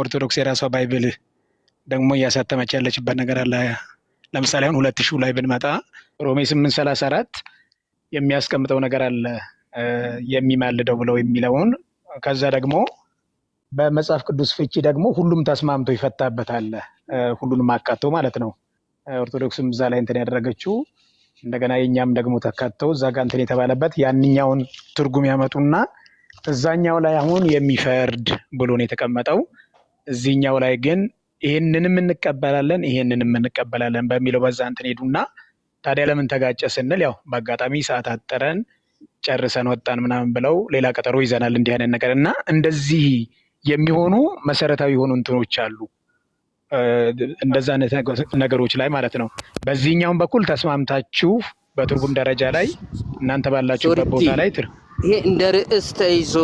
ኦርቶዶክስ የራሷ ባይብል ደግሞ እያሳተመች ያለችበት ነገር አለ። ለምሳሌ አሁን 2000 ላይ ብንመጣ ሮሜ 8:34 የሚያስቀምጠው ነገር አለ የሚማልደው ብለው የሚለውን። ከዛ ደግሞ በመጽሐፍ ቅዱስ ፍቺ ደግሞ ሁሉም ተስማምቶ ይፈታበታል፣ ሁሉንም አካቶ ማለት ነው። ኦርቶዶክስም እዛ ላይ እንትን ያደረገችው እንደገና የኛም ደግሞ ተካተው እዛ ጋር እንትን የተባለበት ያንኛውን ትርጉም ያመጡና እዛኛው ላይ አሁን የሚፈርድ ብሎ ነው የተቀመጠው። እዚህኛው ላይ ግን ይሄንንም እንቀበላለን በሚለው በዛ እንትን ሄዱና ታዲያ ለምን ተጋጨ ስንል ያው በአጋጣሚ ሰዓት አጠረን ጨርሰን ወጣን ምናምን ብለው ሌላ ቀጠሮ ይዘናል እንዲህ አይነት ነገር እና እንደዚህ የሚሆኑ መሰረታዊ የሆኑ እንትኖች አሉ እንደዛ ነገሮች ላይ ማለት ነው። በዚህኛውም በኩል ተስማምታችሁ በትርጉም ደረጃ ላይ እናንተ ባላችሁበት ቦታ ላይ ይሄ እንደ ርዕስ ተይዞ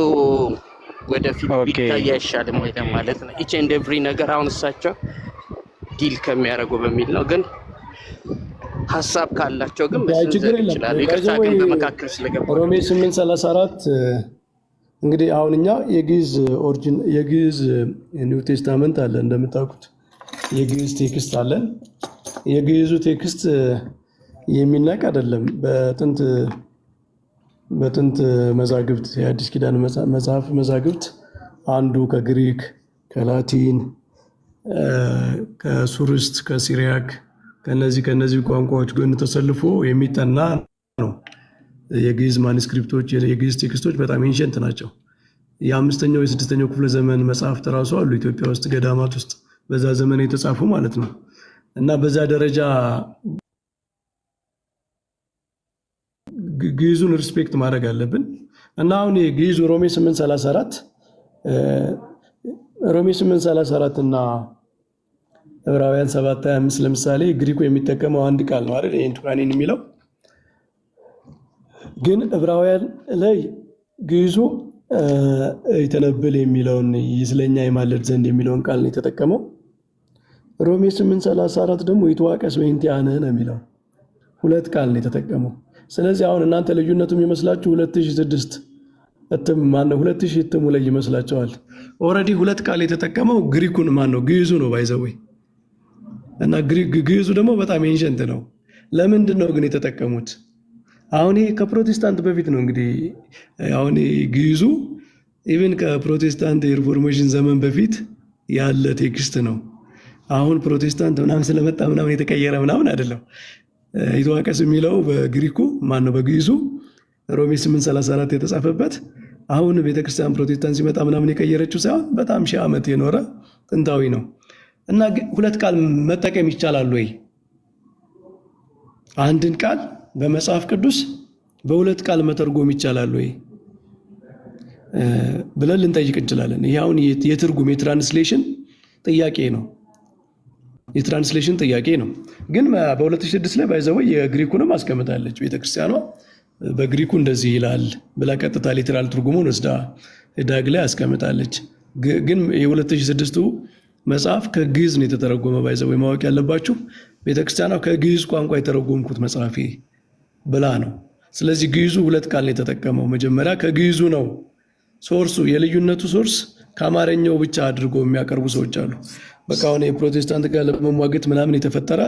ወደፊት ቢታይ አይሻልም ወይ ማለት ነው። ኢች ኤንድ ኤቭሪ ነገር አሁን እሳቸው ዲል ከሚያደርጉ በሚል ነው። ግን ሀሳብ ካላቸው ግን መስንዘር ይችላል። ይቅርታ ግን በመካከል ስለገባ ሮሜ 8:34 እንግዲህ አሁን እኛ የግዕዝ ኒው ቴስታመንት አለ እንደምታውቁት፣ የግዕዝ ቴክስት አለን። የግዕዙ ቴክስት የሚናቅ አይደለም። በጥንት መዛግብት የአዲስ ኪዳን መጽሐፍ መዛግብት አንዱ ከግሪክ፣ ከላቲን፣ ከሱርስት፣ ከሲሪያክ ከነዚህ ቋንቋዎች ጎን ተሰልፎ የሚጠና ነው። የግዕዝ ማኑስክሪፕቶች የግዕዝ ቴክስቶች በጣም ኤንሸንት ናቸው። የ5ኛው የ6ኛው ክፍለ ዘመን መጽሐፍት ራሱ አሉ ኢትዮጵያ ውስጥ ገዳማት ውስጥ በዛ ዘመን የተጻፉ ማለት ነው። እና በዛ ደረጃ ግዕዙን ሪስፔክት ማድረግ አለብን። እና አሁን የግዕዙ ሮሜ 8:34 እና ዕብራውያን 7:25 ለምሳሌ ግሪኩ የሚጠቀመው አንድ ቃል ነው አይደል? ኤንቱካኒን የሚለው ግን ዕብራውያን ላይ ግዕዙ ይተነብል የሚለውን ይስለኛ የማለድ ዘንድ የሚለውን ቃል ነው የተጠቀመው። ሮሜ 8:34 ደግሞ ይትዋቀስ በእንቲአነ ነው የሚለው ሁለት ቃል ነው የተጠቀመው። ስለዚህ አሁን እናንተ ልዩነቱ የሚመስላችሁ 2006 እትም ማነው 2000 እትሙ ላይ ይመስላችኋል። ኦሬዲ ሁለት ቃል የተጠቀመው ግሪኩን ማነው ግዕዙ ነው ባይዘወይ። እና ግዕዙ ደግሞ በጣም ኤንሸንት ነው። ለምንድን ነው ግን የተጠቀሙት? አሁን ይሄ ከፕሮቴስታንት በፊት ነው እንግዲህ አሁን ግዕዙ ኢቭን ከፕሮቴስታንት የሪፎርሜሽን ዘመን በፊት ያለ ቴክስት ነው። አሁን ፕሮቴስታንት ምናምን ስለመጣ ምናምን የተቀየረ ምናምን አይደለም። ይትዋቀስ የሚለው በግሪኩ ማነው በግዕዙ ሮሜ 8:34 የተጻፈበት አሁን ቤተክርስቲያን ፕሮቴስታንት ሲመጣ ምናምን የቀየረችው ሳይሆን በጣም ሺህ ዓመት የኖረ ጥንታዊ ነው። እና ሁለት ቃል መጠቀም ይቻላል ወይ? አንድን ቃል በመጽሐፍ ቅዱስ በሁለት ቃል መተርጎም ይቻላል ወይ ብለን ልንጠይቅ እንችላለን። ይሄ አሁን የትርጉም የትራንስሌሽን ጥያቄ ነው። የትራንስሌሽን ጥያቄ ነው። ግን በ2006 ላይ ባይዘወይ የግሪኩንም አስቀምጣለች ቤተክርስቲያኗ። በግሪኩ እንደዚህ ይላል ብላ ቀጥታ ሊትራል ትርጉሙን ወስዳ ዳግ ላይ አስቀምጣለች። ግን የ2006ቱ መጽሐፍ ከግዕዝ ነው የተተረጎመ። ባይዘወይ ማወቅ ያለባችሁ ቤተክርስቲያኗ ከግዕዝ ቋንቋ የተረጎምኩት መጽሐፌ ብላ ነው። ስለዚህ ግዕዙ ሁለት ቃል ነው የተጠቀመው። መጀመሪያ ከግዕዙ ነው ሶርሱ። የልዩነቱ ሶርስ ከአማርኛው ብቻ አድርጎ የሚያቀርቡ ሰዎች አሉ። በቃ አሁን የፕሮቴስታንት ጋር ለመሟገት ምናምን የተፈጠረ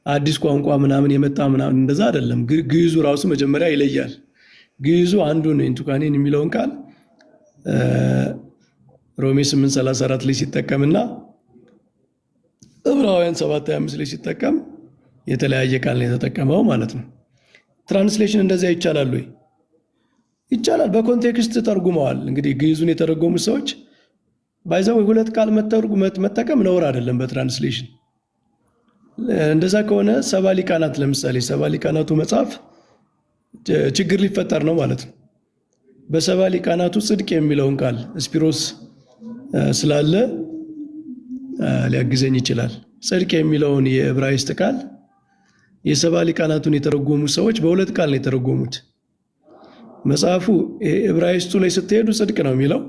አዲስ ቋንቋ ምናምን የመጣ ምናምን እንደዛ አይደለም። ግዕዙ ራሱ መጀመሪያ ይለያል። ግዕዙ አንዱን ኤንቱካኒን የሚለውን ቃል ሮሜ 8:34 ላይ ሲጠቀምና ዕብራውያን 7:25 ላይ ሲጠቀም የተለያየ ቃል ነው የተጠቀመው ማለት ነው። ትራንስሌሽን እንደዚያ ይቻላል ወይ? ይቻላል። በኮንቴክስት ተርጉመዋል። እንግዲህ ግዕዙን የተረጎሙ ሰዎች ባይዘው ሁለት ቃል መጠቀም ነውር አይደለም በትራንስሌሽን። እንደዛ ከሆነ ሰባ ሊቃናት ለምሳሌ ሰባ ሊቃናቱ መጽሐፍ ችግር ሊፈጠር ነው ማለት ነው። በሰባ ሊቃናቱ ጽድቅ የሚለውን ቃል ስፒሮስ ስላለ ሊያግዘኝ ይችላል። ጽድቅ የሚለውን የዕብራይስጥ ቃል የሰባ ሊቃናቱን የተረጎሙ ሰዎች በሁለት ቃል ነው የተረጎሙት። መጽሐፉ ዕብራይስጡ ላይ ስትሄዱ ጽድቅ ነው የሚለው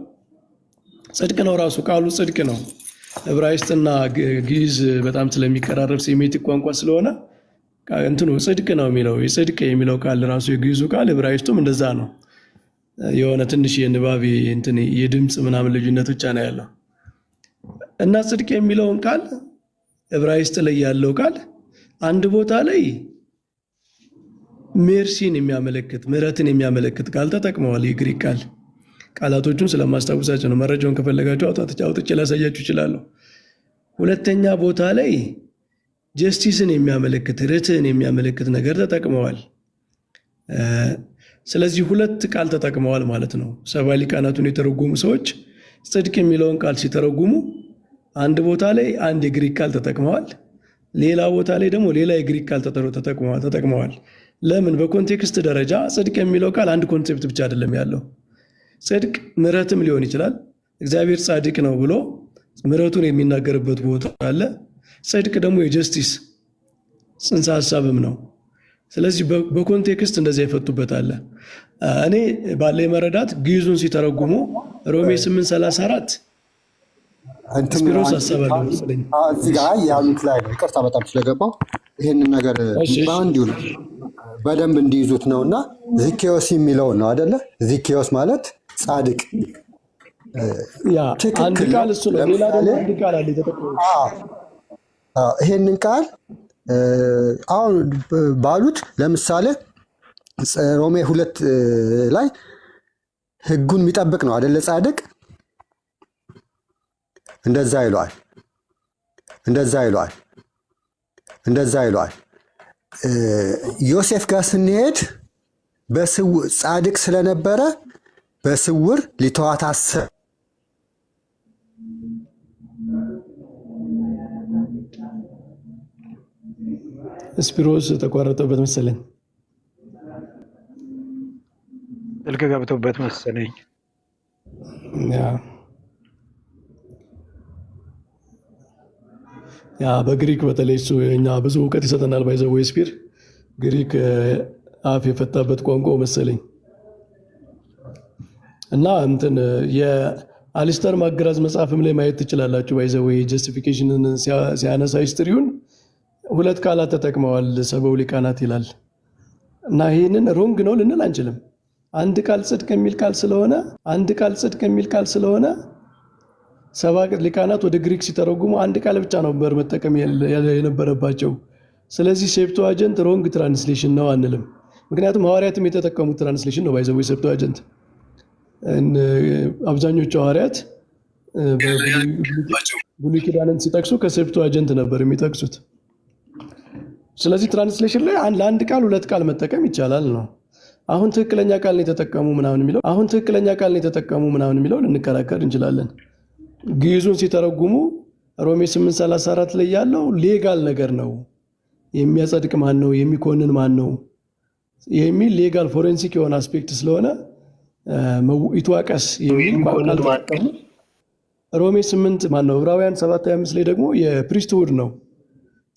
ጽድቅ ነው፣ ራሱ ቃሉ ጽድቅ ነው። ዕብራይስጥና ግዕዝ በጣም ስለሚቀራረብ ሴሜቲክ ቋንቋ ስለሆነ እንትኑ ጽድቅ ነው የሚለው የጽድቅ የሚለው ቃል ራሱ የግዕዙ ቃል ዕብራይስጡም እንደዛ ነው። የሆነ ትንሽ የንባብ እንትን የድምጽ ምናምን ልዩነት ብቻ ነው ያለው። እና ጽድቅ የሚለውን ቃል ዕብራይስጥ ላይ ያለው ቃል አንድ ቦታ ላይ ሜርሲን የሚያመለክት ምሕረትን የሚያመለክት ቃል ተጠቅመዋል። የግሪክ ቃል ቃላቶቹን ስለማስታወሳቸው ነው። መረጃውን ከፈለጋችሁ አውጥቼ ላሳያችሁ እችላለሁ። ሁለተኛ ቦታ ላይ ጀስቲስን የሚያመለክት ርትዕን የሚያመለክት ነገር ተጠቅመዋል። ስለዚህ ሁለት ቃል ተጠቅመዋል ማለት ነው። ሰባ ሊቃናቱን የተረጎሙ ሰዎች ጽድቅ የሚለውን ቃል ሲተረጉሙ አንድ ቦታ ላይ አንድ የግሪክ ቃል ተጠቅመዋል፣ ሌላ ቦታ ላይ ደግሞ ሌላ የግሪክ ቃል ተጠቅመዋል። ለምን? በኮንቴክስት ደረጃ ጽድቅ የሚለው ቃል አንድ ኮንሴፕት ብቻ አይደለም ያለው። ጽድቅ ምሕረትም ሊሆን ይችላል። እግዚአብሔር ጻድቅ ነው ብሎ ምሕረቱን የሚናገርበት ቦታ አለ። ጽድቅ ደግሞ የጀስቲስ ጽንሰ ሀሳብም ነው። ስለዚህ በኮንቴክስት እንደዚያ ይፈቱበት አለ። እኔ ባለ መረዳት ግዕዙን ሲተረጉሙ ሮሜ 8:34 ስፒሮስ አሰባለሁ መሰለኝ እዚህ ጋር ያሉት ላይ ነው። ይቅርታ በጣም ስለገባው ይህንን ነገር በአንድ ይሁን በደንብ እንዲይዙት ነው። እና ዚኬዎስ የሚለውን ነው አይደለ? ዚኬዎስ ማለት ጻድቅ አንድ ቃል እሱ ነው። ሌላ ደግሞ አንድ ቃል አለ የተጠቀመው። ይሄንን ቃል አሁን ባሉት ለምሳሌ ሮሜ 2 ላይ ሕጉን የሚጠብቅ ነው አይደለ? ጻድቅ እንደዛ ይለዋል። ዮሴፍ ጋር ስንሄድ ጻድቅ ስለነበረ በስውር ሊተዋት አሰበ። ስፒሮስ ተቋረጠበት መሰለኝ፣ ስልክ ገብቶበት መሰለኝ። በግሪክ በተለይ እሱ እኛ ብዙ እውቀት ይሰጠናል። ባይዘው ስፒር ግሪክ አፍ የፈታበት ቋንቋ መሰለኝ። እና እንትን የአሊስተር ማግራዝ መጽሐፍም ላይ ማየት ትችላላችሁ። ባይዘው ጀስቲፊኬሽንን ሲያነሳ ሂስትሪውን ሁለት ቃላት ተጠቅመዋል ሰበው ሊቃናት ይላል። እና ይህንን ሮንግ ነው ልንል አንችልም። አንድ ቃል ጽድቅ የሚል ቃል ስለሆነ ሰባ ሊቃናት ወደ ግሪክ ሲተረጉሙ አንድ ቃል ብቻ ነበር መጠቀም የነበረባቸው። ስለዚህ ሴፕቱአጀንት ሮንግ ትራንስሌሽን ነው አንልም። ምክንያቱም ሐዋርያትም የተጠቀሙት ትራንስሌሽን ነው። ባይዘው ሴፕቱአጀንት አብዛኞቹ ሐዋርያት ብሉይ ኪዳንን ሲጠቅሱ ከሴፕቱአጀንት ነበር የሚጠቅሱት። ስለዚህ ትራንስሌሽን ላይ ለአንድ ቃል ሁለት ቃል መጠቀም ይቻላል ነው። አሁን ትክክለኛ ቃል ነው የተጠቀሙ ምናምን የሚለው ልንከራከር እንችላለን። ግዕዙን ሲተረጉሙ ሮሜ 8:34 ላይ ያለው ሌጋል ነገር ነው። የሚያጸድቅ ማን ነው? የሚኮንን ማን ነው? የሚል ሌጋል ፎሬንሲክ የሆነ አስፔክት ስለሆነ ይትዋቀስ የሚል ቃል ተጠቀሙ። ሮሜ 8 ማን ነው? ዕብራውያን 7:25 ላይ ደግሞ የፕሪስትሁድ ነው።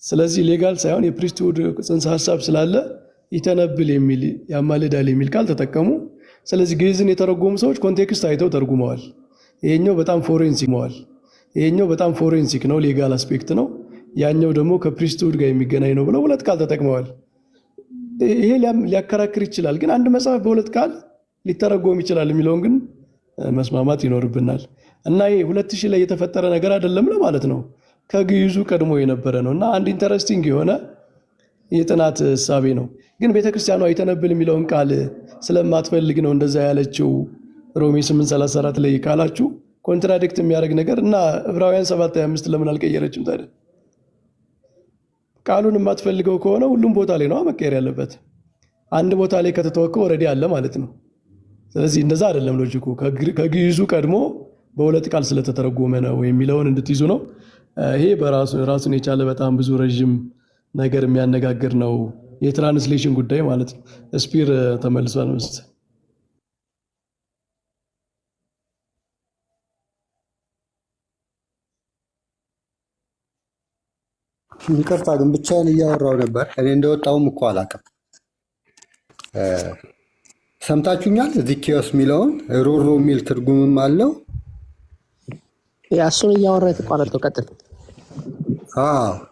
ስለዚህ ሌጋል ሳይሆን የፕሪስትሁድ ጽንሰ ሀሳብ ስላለ ይተነብል የሚል ያማልዳል የሚል ቃል ተጠቀሙ። ስለዚህ ግዕዝን የተረጎሙ ሰዎች ኮንቴክስት አይተው ተርጉመዋል። ይሄኛው በጣም ፎሬንሲክ ነው፣ ሌጋል አስፔክት ነው። ያኛው ደግሞ ከፕሪስትሁድ ጋር የሚገናኝ ነው ብለው ሁለት ቃል ተጠቅመዋል። ይሄ ሊያከራክር ይችላል፣ ግን አንድ መጽሐፍ በሁለት ቃል ሊተረጎም ይችላል የሚለውን ግን መስማማት ይኖርብናል። እና ይሄ 2000 ላይ የተፈጠረ ነገር አይደለም ለማለት ነው። ከግዕዙ ቀድሞ የነበረ ነው። እና አንድ ኢንተረስቲንግ የሆነ የጥናት እሳቤ ነው። ግን ቤተክርስቲያኗ ይተነብል የሚለውን ቃል ስለማትፈልግ ነው እንደዛ ያለችው ሮሜ 8:34 ላይ ካላችሁ ኮንትራዲክት የሚያደርግ ነገር እና ዕብራውያን 7:25 ለምን አልቀየረችም ታዲያ? ቃሉን የማትፈልገው ከሆነ ሁሉም ቦታ ላይ ነው መቀየር ያለበት። አንድ ቦታ ላይ ከተተወከው ኦልሬዲ አለ ማለት ነው። ስለዚህ እንደዛ አይደለም ሎጂኩ። ከግዕዙ ቀድሞ በሁለት ቃል ስለተተረጎመ ነው የሚለውን እንድትይዙ ነው። ይሄ ራሱን የቻለ በጣም ብዙ ረዥም ነገር የሚያነጋግር ነው፣ የትራንስሌሽን ጉዳይ ማለት ነው። ስፒር ተመልሷል መስት ይቅርታ ግን ብቻዬን እያወራው ነበር። እኔ እንደወጣውም እኮ አላውቅም። ሰምታችሁኛል? ዚኬዎስ የሚለውን ሮሮ የሚል ትርጉምም አለው። እሱን እያወራ የተቋረጠው ቀጥል።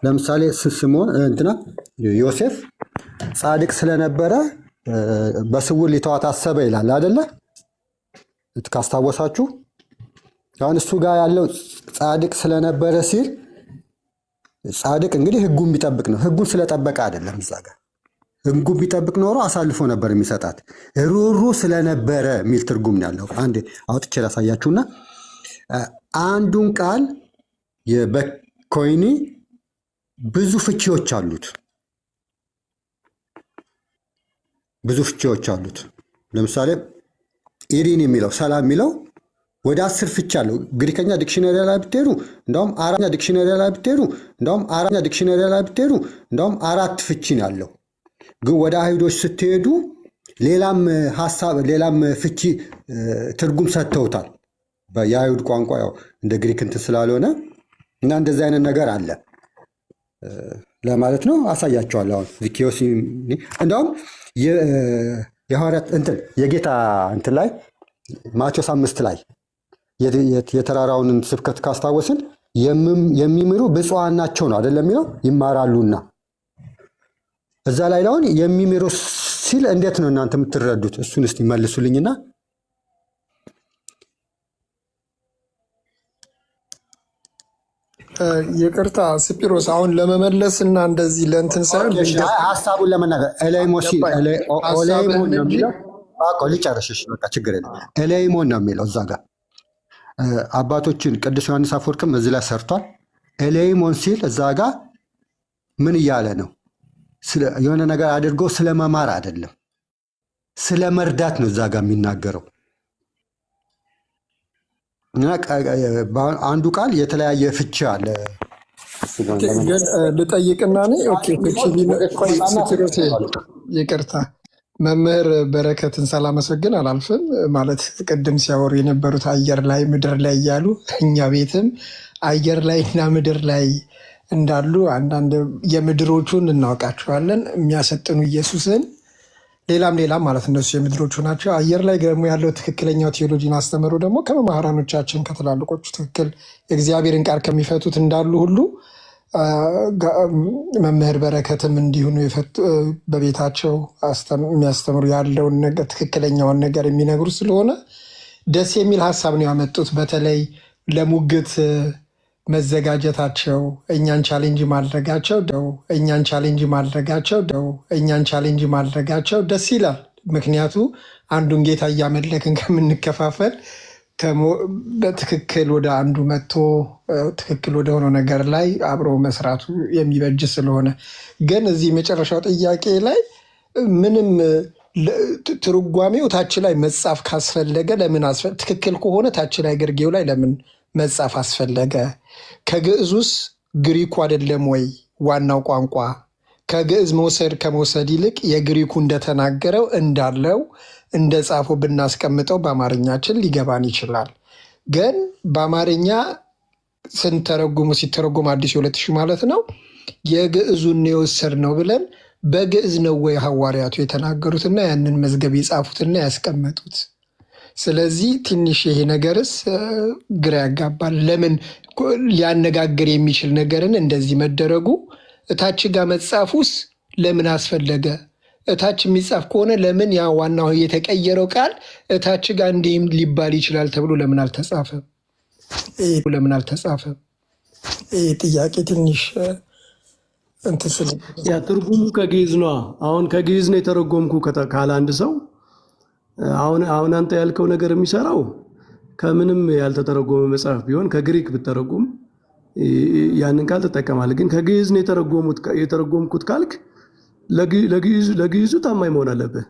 ለምሳሌ ስምዖን ዮሴፍ ጻድቅ ስለነበረ በስውር ሊተዋት አሰበ ይላል አይደለ? ካስታወሳችሁ አሁን እሱ ጋር ያለው ጻድቅ ስለነበረ ሲል ጻድቅ እንግዲህ ህጉን ቢጠብቅ ነው። ህጉን ስለጠበቀ አይደለም። እዛ ጋር ህጉን ቢጠብቅ ኖሮ አሳልፎ ነበር የሚሰጣት። ሩሩ ስለነበረ የሚል ትርጉም ነው ያለው። አንድ አውጥቼ ላሳያችሁና አንዱን ቃል በኮይኒ ብዙ ፍቺዎች አሉት። ብዙ ፍቺዎች አሉት። ለምሳሌ ኢሪን የሚለው ሰላም የሚለው ወደ 10 ፍቺ አለው። ግሪከኛ ዲክሽነሪ ላይ ብትሄዱ እንደውም አራተኛ ዲክሽነሪ ላይ ብትሄዱ እንደውም አራተኛ ዲክሽነሪ ላይ ብትሄዱ እንደውም 4 ፍቺ ነው ያለው። ግን ወደ አይሁዶች ስትሄዱ ሌላም ሐሳብ ሌላም ፍቺ ትርጉም ሰጥተውታል። የአይሁድ ቋንቋ ያው እንደ ግሪክ እንትን ስላልሆነ እና እንደዚህ አይነት ነገር አለ ለማለት ነው። አሳያቸዋለሁ። አሁን ዚኪዮስ እንደውም የሐዋርያት እንትን የጌታ እንትን ላይ ማቴዎስ 5 ላይ የተራራውን ስብከት ካስታወስን የሚምሩ ብፁዓን ናቸው ነው አይደለም የሚለው ይማራሉና። እዛ ላይ አሁን የሚምሩ ሲል እንዴት ነው እናንተ የምትረዱት? እሱን እስቲ መልሱልኝና ይቅርታ ስጲሮስ፣ አሁን ለመመለስ እና እንደዚህ ለእንትን ሳይሆን ሀሳቡን ለመናገር ኤሌሞን ነው የሚለው ሊጨርሽሽ በቃ ችግር የለም። ኤሌሞን ነው የሚለው እዛ ጋር አባቶችን ቅዱስ ዮሐንስ አፈወርቅም እዚህ ላይ ሰርቷል። ኤሌሞን ሲል እዛ ጋር ምን እያለ ነው? የሆነ ነገር አድርጎ ስለመማር አይደለም፣ ስለ መርዳት ነው እዛ ጋር የሚናገረው። አንዱ ቃል የተለያየ ፍቺ አለ። ልጠይቅና ይቅርታ መምህር በረከትን ሳላመሰግን አላልፍም። ማለት ቅድም ሲያወሩ የነበሩት አየር ላይ ምድር ላይ እያሉ እኛ ቤትም አየር ላይ እና ምድር ላይ እንዳሉ አንዳንድ የምድሮቹን እናውቃቸዋለን የሚያሰጥኑ ኢየሱስን ሌላም ማለት እነሱ የምድሮቹ ናቸው። አየር ላይ ደግሞ ያለው ትክክለኛው ቴዎሎጂን አስተምሮ ደግሞ ከመምህራኖቻችን ከትላልቆቹ ትክክል የእግዚአብሔርን ቃል ከሚፈቱት እንዳሉ ሁሉ መምህር በረከትም እንዲሁኑ በቤታቸው የሚያስተምሩ ያለውን ነገር ትክክለኛውን ነገር የሚነግሩ ስለሆነ ደስ የሚል ሀሳብ ነው ያመጡት። በተለይ ለሙግት መዘጋጀታቸው እኛን ቻሌንጅ ማድረጋቸው ደስ ይላል። ምክንያቱ አንዱን ጌታ እያመለክን ከምንከፋፈል በትክክል ወደ አንዱ መጥቶ ትክክል ወደ ሆነው ነገር ላይ አብሮ መስራቱ የሚበጅ ስለሆነ፣ ግን እዚህ መጨረሻው ጥያቄ ላይ ምንም ትርጓሜው ታች ላይ መጻፍ ካስፈለገ ለምን ትክክል ከሆነ ታች ላይ ግርጌው ላይ ለምን መጻፍ አስፈለገ? ከግዕዙስ ግሪኩ አይደለም ወይ ዋናው ቋንቋ? ከግዕዝ ከመውሰድ ይልቅ የግሪኩ እንደተናገረው እንዳለው እንደ ጻፎ ብናስቀምጠው በአማርኛችን ሊገባን ይችላል። ግን በአማርኛ ሲተረጎም አዲስ 2000 ማለት ነው የግዕዙን የወሰድ ነው ብለን በግዕዝ ነው ወይ ሐዋርያቱ የተናገሩትና ያንን መዝገብ የጻፉትና ያስቀመጡት? ስለዚህ ትንሽ ይሄ ነገርስ ግራ ያጋባል። ለምን ሊያነጋግር የሚችል ነገርን እንደዚህ መደረጉ እታች ጋር መጻፉስ ለምን አስፈለገ? እታች የሚጻፍ ከሆነ ለምን ያ ዋናው የተቀየረው ቃል እታች ጋር እንዲህም ሊባል ይችላል ተብሎ ለምን አልተጻፈም? ይህ ጥያቄ ትንሽ ያ ትርጉሙ ከግዕዝ ነው። አሁን ከግዕዝ ነው የተረጎምኩ ካለ አንድ ሰው አሁን አንተ ያልከው ነገር የሚሰራው ከምንም ያልተተረጎመ መጽሐፍ ቢሆን ከግሪክ ብትተረጉም ያንን ቃል ትጠቀማለህ። ግን ከግዕዝ ነው የተረጎምኩት ካልክ ለግዕዙ ታማኝ መሆን አለብህ።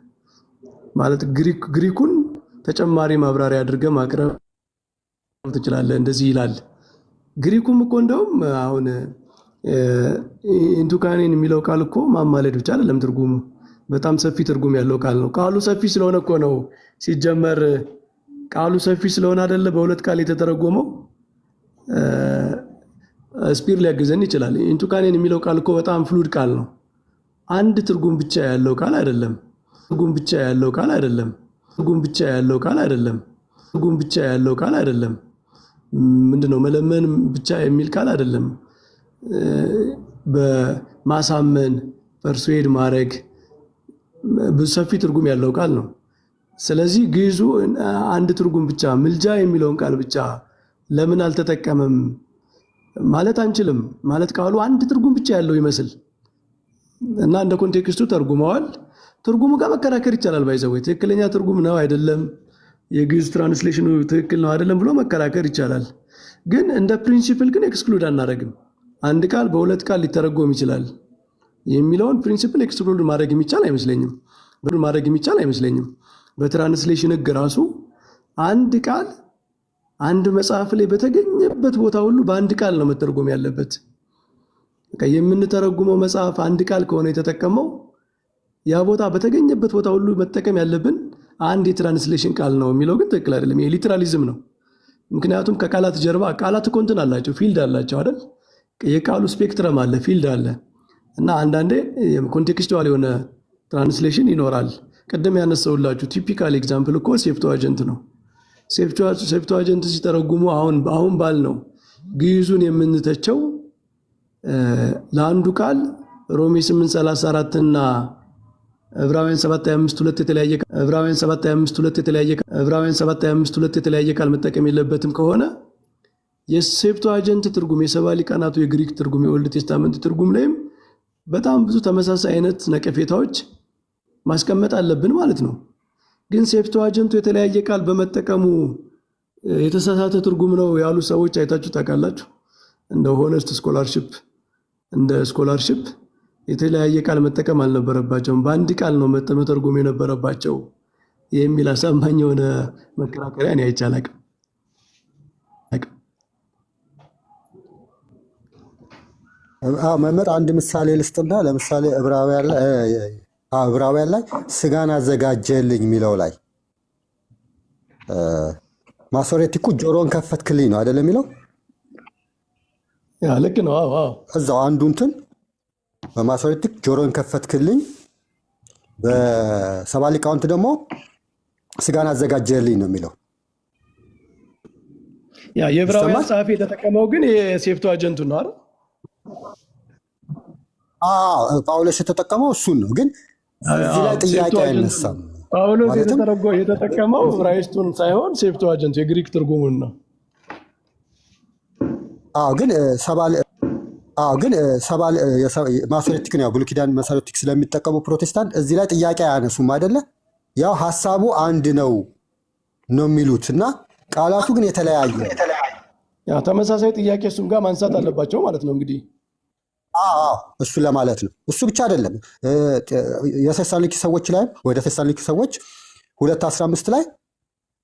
ማለት ግሪኩን ተጨማሪ ማብራሪያ አድርገህ ማቅረብ ትችላለህ። እንደዚህ ይላል። ግሪኩም እኮ እንደውም አሁን ኢንቱካኔን የሚለው ቃል እኮ ማማለድ ብቻ አይደለም ትርጉሙ፣ በጣም ሰፊ ትርጉም ያለው ቃል ነው። ቃሉ ሰፊ ስለሆነ እኮ ነው ሲጀመር ቃሉ ሰፊ ስለሆነ አይደለ በሁለት ቃል የተተረጎመው። ስፒር ሊያግዘን ይችላል። ኢንቱካኔን የሚለው ቃል እኮ በጣም ፍሉድ ቃል ነው። አንድ ትርጉም ብቻ ያለው ቃል አይደለም። ምንድነው መለመን ብቻ የሚል ቃል አይደለም። በማሳመን ፐርሱዌድ ማድረግ ሰፊ ትርጉም ያለው ቃል ነው። ስለዚህ ግዕዙ አንድ ትርጉም ብቻ ምልጃ የሚለውን ቃል ብቻ ለምን አልተጠቀመም ማለት አንችልም። ማለት ቃሉ አንድ ትርጉም ብቻ ያለው ይመስል እና እንደ ኮንቴክስቱ ተርጉመዋል። ትርጉሙ ጋር መከራከር ይቻላል። ባይዘው ትክክለኛ ትርጉም ነው አይደለም፣ የግዕዝ ትራንስሌሽኑ ትክክል ነው አይደለም ብሎ መከራከር ይቻላል። ግን እንደ ፕሪንሲፕል ግን ኤክስክሉድ አናደርግም። አንድ ቃል በሁለት ቃል ሊተረጎም ይችላል የሚለውን ፕሪንሲፕል ኤክስክሉድ ማድረግ የሚቻል አይመስለኝም። በትራንስሌሽን ሕግ ራሱ አንድ ቃል አንድ መጽሐፍ ላይ በተገኘበት ቦታ ሁሉ በአንድ ቃል ነው መተርጎም ያለበት። የምንተረጉመው መጽሐፍ አንድ ቃል ከሆነ የተጠቀመው ያ ቦታ በተገኘበት ቦታ ሁሉ መጠቀም ያለብን አንድ የትራንስሌሽን ቃል ነው የሚለው ግን ትክክል አይደለም። ይሄ ሊትራሊዝም ነው። ምክንያቱም ከቃላት ጀርባ ቃላት እኮ እንትን አላቸው፣ ፊልድ አላቸው አይደል? የቃሉ ስፔክትረም አለ፣ ፊልድ አለ እና አንዳንዴ ኮንቴክስቹዋል የሆነ ትራንስሌሽን ይኖራል። ቅድም ያነሳውላችሁ ቲፒካል ኤግዛምፕል እኮ ሴፕቱአጀንት ነው። ሴፕቱአጀንት ሲተረጉሙ አሁን ባል ነው ግዕዙን የምንተቸው ለአንዱ ቃል ሮሜ 8:34 እና ዕብራውያን 7:25 የተለያየ ቃል መጠቀም የለበትም ከሆነ የሴፕቱአጀንት ትርጉም የሰባ ሊቃናቱ የግሪክ ትርጉም የኦልድ ቴስታመንት ትርጉም ላይም በጣም ብዙ ተመሳሳይ አይነት ነቀፌታዎች ማስቀመጥ አለብን ማለት ነው። ግን ሴፕቱአጀንቱ የተለያየ ቃል በመጠቀሙ የተሳሳተ ትርጉም ነው ያሉ ሰዎች አይታችሁ ታውቃላችሁ? እንደ ሆነስት ስኮላርሺፕ የተለያየ ቃል መጠቀም አልነበረባቸውም፣ በአንድ ቃል ነው መተርጎም የነበረባቸው የሚል አሳማኝ የሆነ መከራከሪያ እኔ አይቼ አላውቅም። መምህር አንድ ምሳሌ ልስጥና፣ ለምሳሌ ዕብራውያን ላይ ስጋን አዘጋጀልኝ የሚለው ላይ ማሶሬቲኩ ጆሮን ከፈትክልኝ ነው አይደለም የሚለው? ልክ ነው። እዛው አንዱ እንትን በማሶሬቲክ ጆሮን ከፈትክልኝ፣ በሰባ ሊቃውንት ደግሞ ስጋን አዘጋጀልኝ ነው የሚለው። የዕብራውያን ጸሐፊ የተጠቀመው ግን የሴፕቱአጀንቱ ነው አይደል? ጳውሎስ የተጠቀመው እሱን ነው። ግን እዚህ ላይ ጥያቄ አይነሳም። ጳውሎስ የተጠቀመው ዕብራይስጡን ሳይሆን ሴፕቱአጀንቱ የግሪክ ትርጉሙን ነው። ግን ማሶሬቲክን ያው ብሉይ ኪዳን ማሶሬቲክ ስለሚጠቀሙ ፕሮቴስታንት እዚህ ላይ ጥያቄ አያነሱም አይደለ? ያው ሀሳቡ አንድ ነው የሚሉት እና ቃላቱ ግን የተለያየ ተመሳሳይ ጥያቄ እሱም ጋር ማንሳት አለባቸው ማለት ነው እንግዲህ። እሱ ለማለት ነው። እሱ ብቻ አይደለም። የቴሳሎኒኪ ሰዎች ላይ ወደ ቴሳሎኒኪ ሰዎች 2:15 ላይ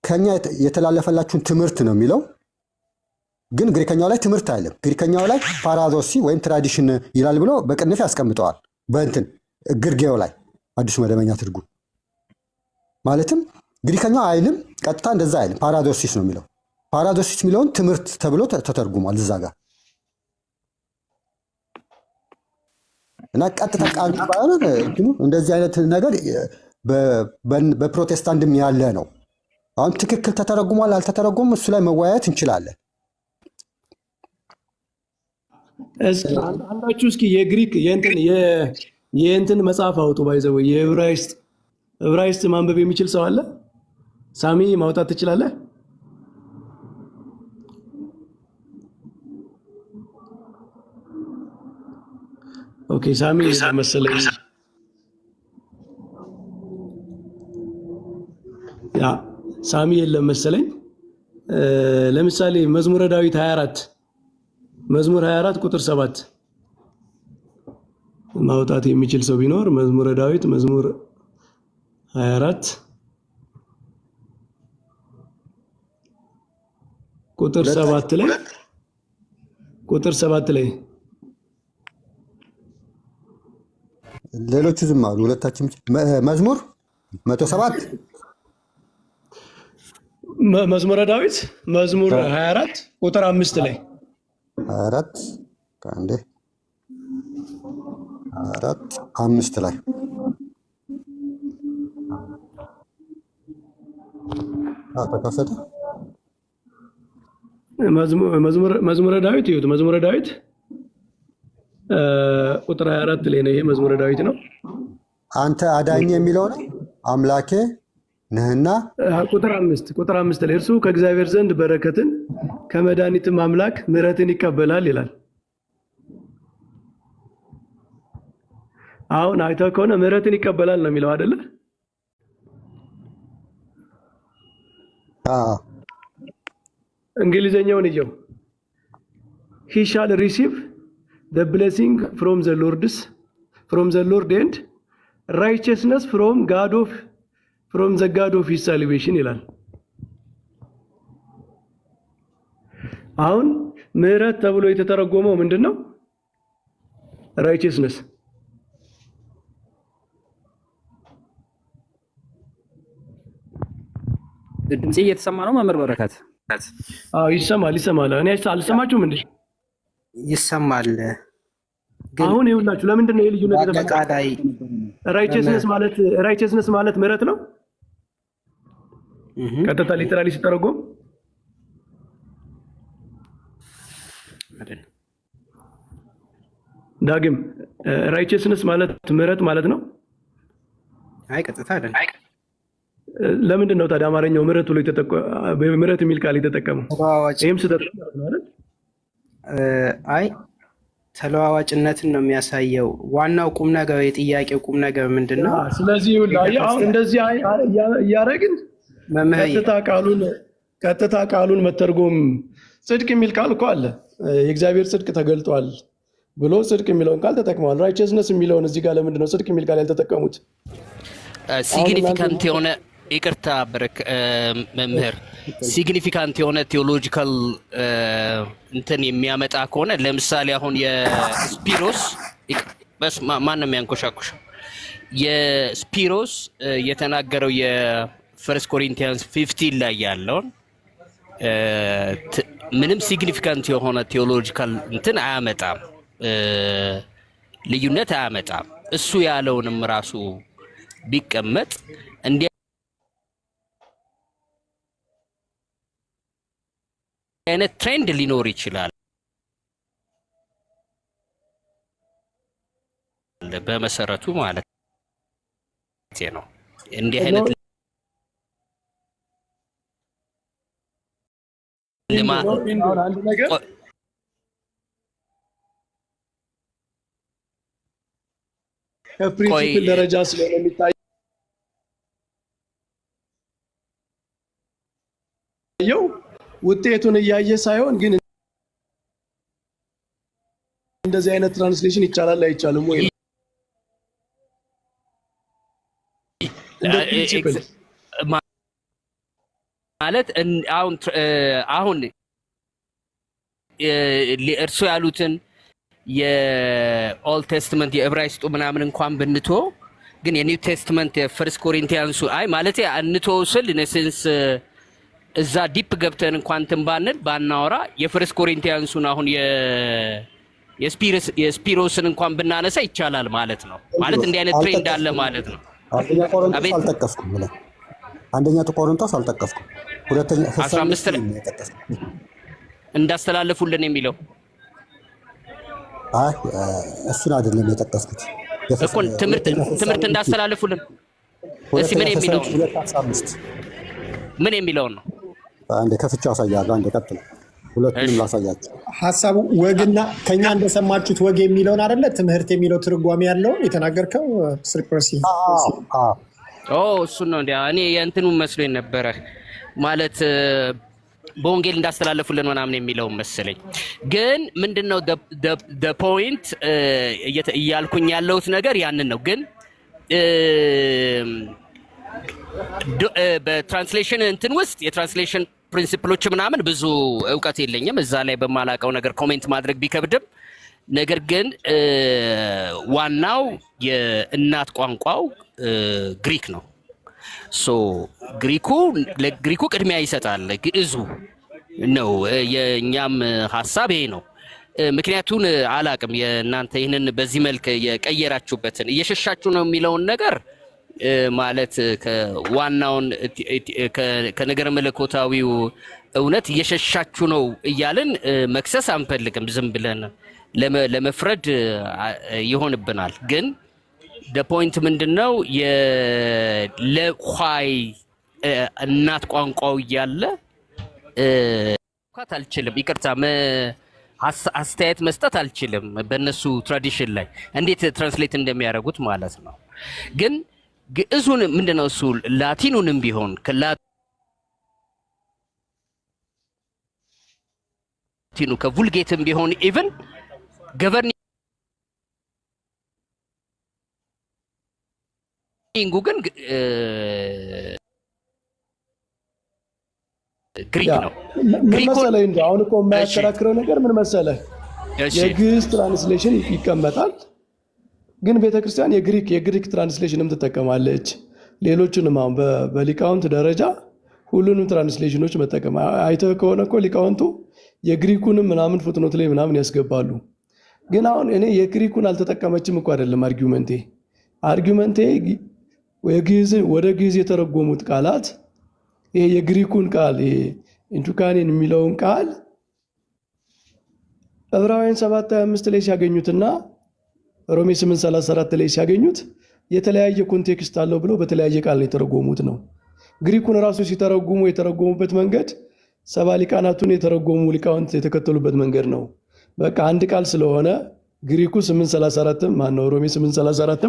ከኛ የተላለፈላችሁን ትምህርት ነው የሚለው። ግን ግሪከኛው ላይ ትምህርት አይልም። ግሪከኛው ላይ ፓራዶሲ ወይም ትራዲሽን ይላል ብሎ በቅንፍ ያስቀምጠዋል። በእንትን ግርጌው ላይ አዲሱ መደበኛ ትርጉም ማለትም ግሪከኛው አይልም፣ ቀጥታ እንደዛ አይልም። ፓራዶሲስ ነው የሚለው። ፓራዶሲስ የሚለውን ትምህርት ተብሎ ተተርጉሟል እዛ ጋር እና ቀጥታ ቃል ባይሆን እንደዚህ አይነት ነገር በፕሮቴስታንትም ያለ ነው። አሁን ትክክል ተተረጉሟል አልተተረጎም እሱ ላይ መወያየት እንችላለን። አንዳችሁ እስኪ የግሪክ የእንትን መጽሐፍ አውጡ። ባይዘው የዕብራይስጥ ማንበብ የሚችል ሰው አለ? ሳሚ ማውጣት ትችላለህ? ኦኬ ሳሚ መሰለኝ። ሳሚ የለም መሰለኝ። ለምሳሌ መዝሙረ ዳዊት 24 ቁጥር 7 ማውጣት የሚችል ሰው ቢኖር መዝሙረ ዳዊት መዝሙር 24 ቁጥር 7 ላይ ሌሎቹ ዝም አሉ። ሁለታችን መዝሙር 107 መዝሙረ ዳዊት መዝሙር 24 ቁጥር 5 ላይ 24 ከአንዴ 5 ላይ ተከፈተ። መዝሙረ ዳዊት ይሁት መዝሙረ ዳዊት ቁጥር 24 ላይ ነው። ይሄ መዝሙረ ዳዊት ነው። አንተ አዳኝ የሚለው ነው። አምላኬ ነህና ቁጥር 5 ላይ እርሱ ከእግዚአብሔር ዘንድ በረከትን ከመድኃኒትም አምላክ ምሕረትን ይቀበላል ይላል። አሁን አይተህ ከሆነ ምሕረትን ይቀበላል ነው የሚለው አይደለ? እንግሊዘኛውን እየው he shall receive the blessing from the Lord and righteousness from the God of his salvation ይላል። አሁን ምሕረት ተብሎ የተተረጎመው ምንድነው? righteousness። ድምጽ እየተሰማ ነው መምህር በረከት? አዎ ይሰማል። እኔ አልሰማችሁም እንዴ? ይሰማል። አሁን ይኸውላችሁ ለምንድን ነው የልዩነት የተፈጠረው? righteousness ማለት ምሕረት ነው። ቀጥታ ሊተራሊ ሲተረጎም አይደል? ዳግም righteousness ማለት ምሕረት ማለት ነው። አይ ቀጥታ አይደል? ለምንድን ነው ታዲያ አማርኛው ምሕረት ብሎ ምሕረት የሚል ቃል የተጠቀመው? ይሄም ስህተት ነው አይደል? አይ ተለዋዋጭነትን ነው የሚያሳየው። ዋናው ቁም ነገር የጥያቄው ቁም ነገር ምንድነው? ስለዚህ አሁን እንደዚህ እያደረግን ቀጥታ ቃሉን መተርጎም ጽድቅ የሚል ቃል እኮ አለ። የእግዚአብሔር ጽድቅ ተገልጧል ብሎ ጽድቅ የሚለውን ቃል ተጠቅመዋል። ራይቸስነስ የሚለውን እዚህ ጋር ለምንድን ነው ጽድቅ የሚል ቃል ያልተጠቀሙት? ሲግኒፊካንት የሆነ ይቅርታ መምህር፣ ሲግኒፊካንት የሆነ ቴዎሎጂካል እንትን የሚያመጣ ከሆነ ለምሳሌ አሁን የስፒሮስ ማን ነው የሚያንኮሻኩሸው? የስፒሮስ የተናገረው የፈርስት ኮሪንቲያንስ 15 ላይ ያለውን ምንም ሲግኒፊካንት የሆነ ቴዎሎጂካል እንትን አያመጣም፣ ልዩነት አያመጣም። እሱ ያለውንም ራሱ ቢቀመጥ እንዲህ አይነት ትሬንድ ሊኖር ይችላል። በመሰረቱ ማለት ነው እንዲህ አይነት ከፕሪንሲፕል ደረጃ ስለሆነ የሚታየው ውጤቱን እያየ ሳይሆን ግን እንደዚህ አይነት ትራንስሌሽን ይቻላል አይቻልም ወይ? ማለት አሁን እርሱ ያሉትን የኦልድ ቴስትመንት የዕብራይስጡ ምናምን እንኳን ብንቶ ግን የኒው ቴስትመንት የፈርስት ኮሪንቲያንሱ አይ ማለት አንቶ ስል ነሰንስ እዛ ዲፕ ገብተን እንኳን ትንባንል ባናወራ የፈርስት ኮሪንቲያንሱን አሁን የስፒሮስን እንኳን ብናነሳ ይቻላል ማለት ነው። ማለት እንዲህ አይነት ትሬንድ አለ ማለት ነው። አንደኛ ቆሮንቶስ አልጠቀስኩም ብለ አንደኛ ቆሮንቶስ አልጠቀስኩም። ሁለተኛ 15 ላይ እንዳስተላለፉልን የሚለው አይ እሱን አይደለም የጠቀስኩት እኮ ትምህርት እንዳስተላለፉልን እሺ ምን የሚለው ነው? አንዴ ከፍቻው አሳያለሁ። አንዴ ቀጥል። ሁለቱንም ላሳያችሁ። ሐሳቡ ወግና ከኛ እንደሰማችሁት ወግ የሚለውን አይደለ ትምህርት የሚለው ትርጓሜ ያለው የተናገርከው ስልፕረሲ እሱ ነው እንዴ? እኔ የእንትኑ መስሎኝ ነበረ ማለት በወንጌል እንዳስተላለፉልን ምናምን የሚለው መሰለኝ። ግን ምንድነው the point እያልኩኝ ያለሁት ነገር ያንን ነው። ግን በትራንስሌሽን እንትን ውስጥ የትራንስሌሽን ፕሪንሲፕሎች ምናምን ብዙ እውቀት የለኝም። እዛ ላይ በማላውቀው ነገር ኮሜንት ማድረግ ቢከብድም ነገር ግን ዋናው የእናት ቋንቋው ግሪክ ነው። ግሪኩ ቅድሚያ ይሰጣል። ግዕዙ ነው የኛም ሐሳብ ይሄ ነው። ምክንያቱን አላቅም የእናንተ ይህንን በዚህ መልክ የቀየራችሁበትን እየሸሻችሁ ነው የሚለውን ነገር ማለት ከዋናውን ከነገር መለኮታዊው እውነት እየሸሻችሁ ነው እያልን መክሰስ አንፈልግም። ዝም ብለን ለመፍረድ ይሆንብናል። ግን ፖይንት ምንድነው ለኳይ እናት ቋንቋው እያለ ማውካት አልችልም። ይቅርታ አስተያየት መስጠት አልችልም። በእነሱ ትራዲሽን ላይ እንዴት ትራንስሌት እንደሚያደርጉት ማለት ነው። ግን ግዕዙን ምንድነው እሱ ላቲኑንም ቢሆን ከላቲኑ ከvulgateም ቢሆን ኢቭን ገቨርኒንጉ ግን ግሪክ ነው። ምን መሰለህ እንዴ አሁን እኮ የማያከራክረው ነገር ምን መሰለህ፣ የግዕዝ ትራንስሌሽን ይቀመጣል፣ ግን ቤተክርስቲያን የግሪክ ትራንስሌሽንም ትጠቀማለች። ሌሎቹንም አሁን በሊቃውንት ደረጃ ሁሉንም ትራንስሌሽኖች መጠቀም አይተህ ከሆነ እኮ ሊቃውንቱ የግሪኩንም ምናምን ፉትኖት ላይ ምናምን ያስገባሉ። ግን አሁን እኔ የግሪኩን አልተጠቀመችም እኮ አይደለም አርጊውመንቴ ወደ ግዕዝ የተረጎሙት ቃላት ይሄ የግሪኩን ቃል ኢንቱካኔን የሚለውን ቃል ዕብራውያን 7:25 ላይ ሲያገኙትና ሮሜ 8:34 ላይ ሲያገኙት የተለያየ ኮንቴክስት አለው ብለው በተለያየ ቃል ላይ የተረጎሙት ነው። ግሪኩን ራሱ ሲተረጉሙ የተረጎሙበት መንገድ ሰባ ሊቃናቱን የተረጎሙ ሊቃውንት የተከተሉበት መንገድ ነው። በቃ አንድ ቃል ስለሆነ ግሪኩ 8:34 ማነው ሮሜ 8:34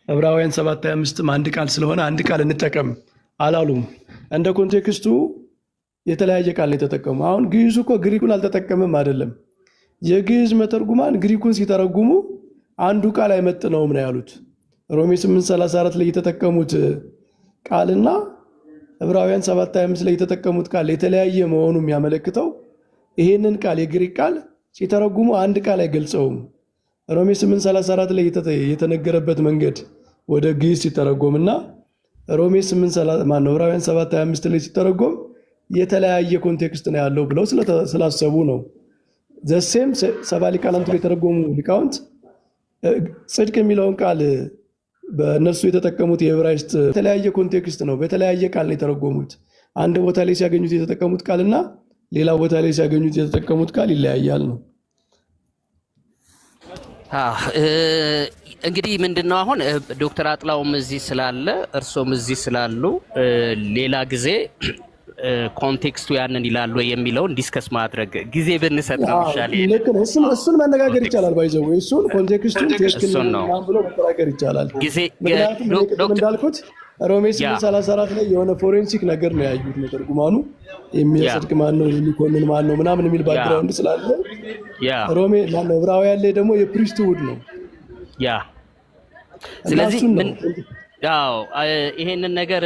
ዕብራውያን 7:25 አንድ ቃል ስለሆነ አንድ ቃል እንጠቀም አላሉም። እንደ ኮንቴክስቱ የተለያየ ቃል ነው የተጠቀሙ። አሁን ግዕዙ እኮ ግሪኩን አልተጠቀመም አይደለም። የግዕዝ መተርጉማን ግሪኩን ሲተረጉሙ አንዱ ቃል አይመጥነውም ነው ያሉት። ሮሜ 8:34 ላይ የተጠቀሙት ቃልና ዕብራውያን 7:25 ላይ የተጠቀሙት ቃል የተለያየ መሆኑ የሚያመለክተው ይሄንን ቃል የግሪክ ቃል ሲተረጉሙ አንድ ቃል አይገልጸውም። ሮሜ 8:34 ላይ የተነገረበት መንገድ ወደ ግዕዝ ሲተረጎምና ሮሜ 8:30 ዕብራውያን 7:25 ላይ ሲተረጎም የተለያየ ኮንቴክስት ነው ያለው ብለው ስላሰቡ ነው። ዘሴም ሰባ ሊቃናቱ የተረጎሙ ሊቃውንት ጽድቅ የሚለውን ቃል በእነሱ የተጠቀሙት የዕብራይስጥ የተለያየ ኮንቴክስት ነው፣ በተለያየ ቃል ነው የተረጎሙት። አንድ ቦታ ላይ ሲያገኙት የተጠቀሙት ቃልና ሌላ ቦታ ላይ ሲያገኙት የተጠቀሙት ቃል ይለያያል ነው። እንግዲህ ምንድነው አሁን ዶክተር አጥላውም እዚህ ስላለ እርሶም እዚህ ስላሉ ሌላ ጊዜ ኮንቴክስቱ ያንን ይላሉ የሚለውን ዲስከስ ማድረግ ጊዜ ብንሰጥ ነው ይሻላል። እሱን መነጋገር ይቻላል። ባይዘው እሱን ኮንቴክስቱን ትክክል ነው ብሎ መነጋገር ይቻላል። ምክንያቱም እንዳልኩት ሮሜ 8:34 ላይ የሆነ ፎሬንሲክ ነገር ነው ያዩት መተርጉማኑ። የሚያጸድቅ ማን ነው የሚኮንን ማን ነው ምናምን የሚል ባክግራውንድ ስላለ ሮሜ ዕብራውያን ላይ ደግሞ የፕሪስትሁድ ነው። ስለዚህ ይሄንን ነገር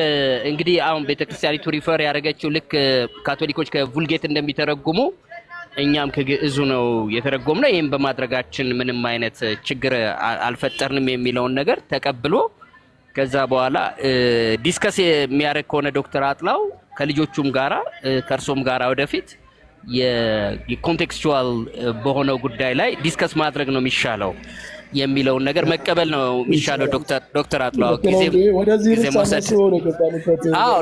እንግዲህ አሁን ቤተክርስቲያኒቱ ሪፈር ያደረገችው ልክ ካቶሊኮች ከvulgate እንደሚተረጉሙ እኛም ከግዕዙ ነው የተረጎምነው። ይሄን በማድረጋችን ምንም አይነት ችግር አልፈጠርንም የሚለውን ነገር ተቀብሎ ከዛ በኋላ ዲስከስ የሚያደርግ ከሆነ ዶክተር አጥላው ከልጆቹም ጋራ ከርሶም ጋራ ወደፊት የኮንቴክስቹዋል በሆነው ጉዳይ ላይ ዲስከስ ማድረግ ነው የሚሻለው የሚለውን ነገር መቀበል ነው የሚሻለው። ዶክተር አጥላው ጊዜ መውሰድ